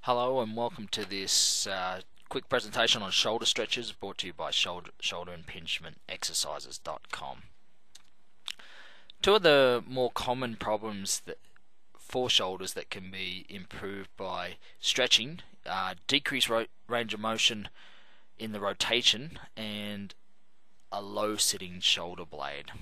Hello and welcome to this quick presentation on shoulder stretches brought to you by shoulder impingement exercises.com. Two of the more common problems for shoulders that can be improved by stretching decrease range of motion in the rotation and a low sitting shoulder blade.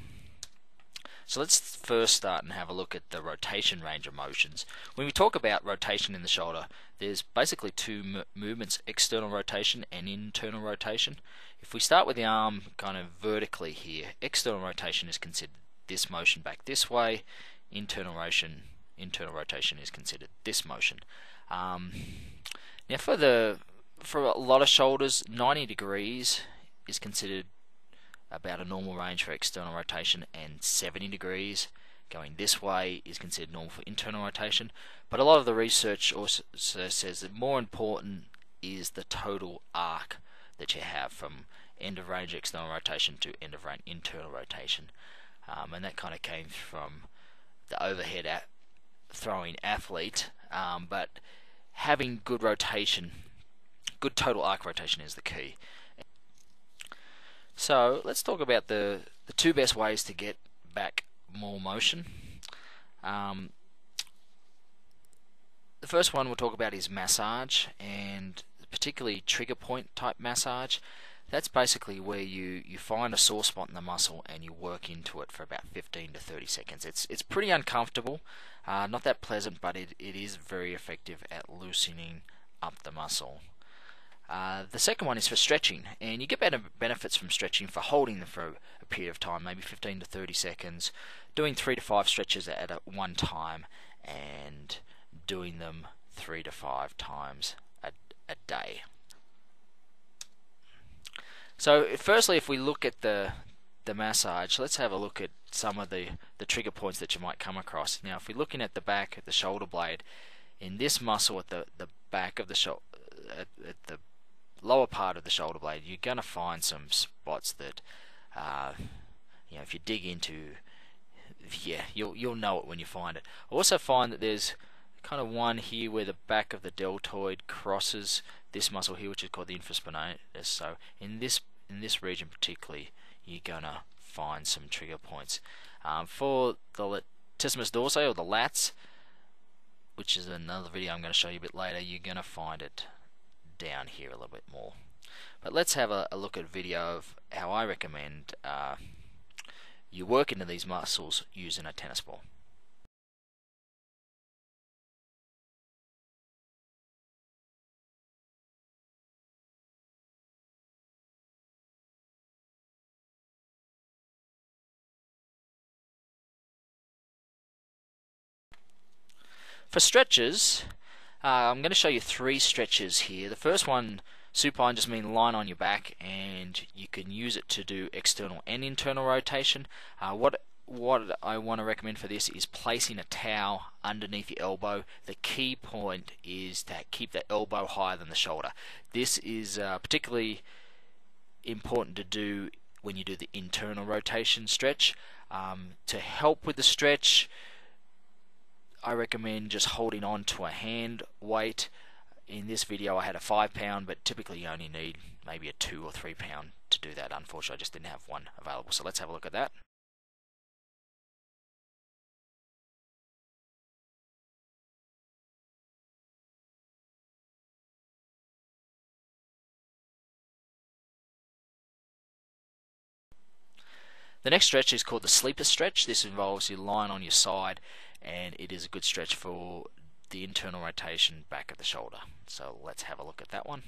So let's first start and have a look at the rotation range of motions. When we talk about rotation in the shoulder, there's basically two movements, external rotation and internal rotation. If we start with the arm kind of vertically here, external rotation is considered this motion back this way, internal rotation is considered this motion. Now for a lot of shoulders, 90 degrees is considered about a normal range for external rotation, and 70 degrees going this way is considered normal for internal rotation. But a lot of the research also says that more important is the total arc that you have from end of range external rotation to end of range internal rotation, and that kind of came from the overhead throwing athlete. But having good rotation, good total arc rotation is the key. So let's talk about the two best ways to get back more motion. The first one we'll talk about is massage, and particularly trigger point type massage. That's basically where you find a sore spot in the muscle and you work into it for about 15 to 30 seconds. It's pretty uncomfortable, not that pleasant, but it is very effective at loosening up the muscle. The second one is for stretching, and you get better benefits from stretching for holding them for a period of time, maybe 15 to 30 seconds, doing 3 to 5 stretches at one time, and doing them 3 to 5 times a day. So firstly, if we look at the massage, let's have a look at some of the trigger points that you might come across. Now if we're looking at the back of the shoulder blade, in this muscle at the back of the shoulder, at the lower part of the shoulder blade, you're going to find some spots that, if you dig into, you'll know it when you find it. I also find that there's kind of one here where the back of the deltoid crosses this muscle here, which is called the infraspinatus. So in this region particularly, you're going to find some trigger points. For the latissimus dorsi, or the lats, which is another video I'm going to show you a bit later, you're going to find it down here a little bit more. But let's have a look at a video of how I recommend you work into these muscles using a tennis ball. For stretches, I'm going to show you 3 stretches here. The first one, supine, just means lying on your back, and you can use it to do external and internal rotation. What I want to recommend for this is placing a towel underneath your elbow. The key point is to keep the elbow higher than the shoulder. This is particularly important to do when you do the internal rotation stretch. To help with the stretch, I recommend just holding on to a hand weight. In this video I had a 5-pound, but typically you only need maybe a 2 or 3 pound to do that. Unfortunately I just didn't have one available, so let's have a look at that. The next stretch is called the sleeper stretch. This involves you lying on your side, and it is a good stretch for the internal rotation back of the shoulder. So let's have a look at that one.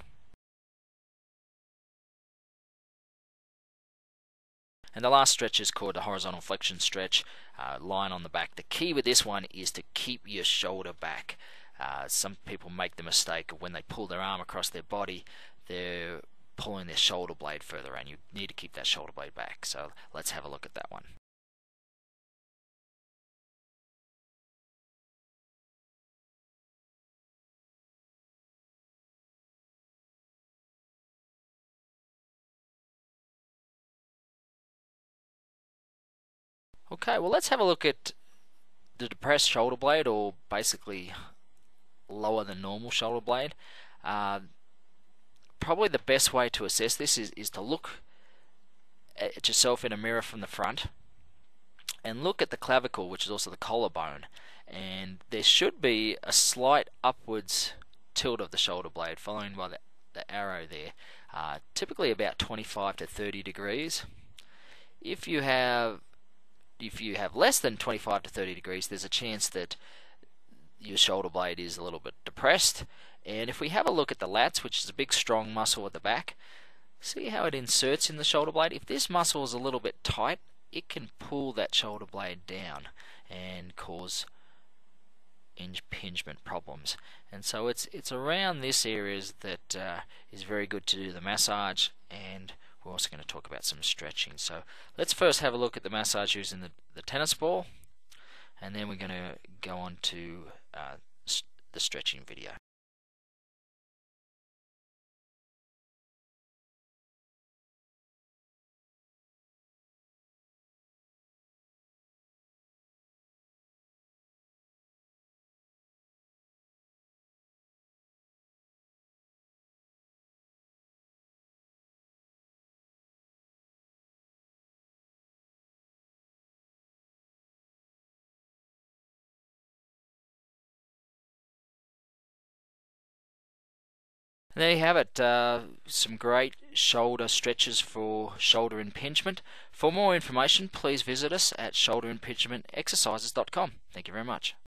And the last stretch is called the horizontal flexion stretch, lying on the back. The key with this one is to keep your shoulder back. Some people make the mistake of when they pull their arm across their body, they're pulling their shoulder blade further, and you need to keep that shoulder blade back. So let's have a look at that one. Okay, well let's have a look at the depressed shoulder blade, or basically lower than normal shoulder blade. Probably the best way to assess this is to look at yourself in a mirror from the front and look at the clavicle, which is also the collarbone, and there should be a slight upwards tilt of the shoulder blade following by the arrow there, typically about 25 to 30 degrees. If you have less than 25 to 30 degrees, there's a chance that your shoulder blade is a little bit depressed. And if we have a look at the lats, which is a big strong muscle at the back, see how it inserts in the shoulder blade? If this muscle is a little bit tight, it can pull that shoulder blade down and cause impingement problems. And so it's around this areas that is very good to do the massage, and we're also going to talk about some stretching. So let's first have a look at the massage using the tennis ball, and then we're going to go on to the stretching video. There you have it, some great shoulder stretches for shoulder impingement. For more information, please visit us at shoulderimpingementexercises.com. Thank you very much.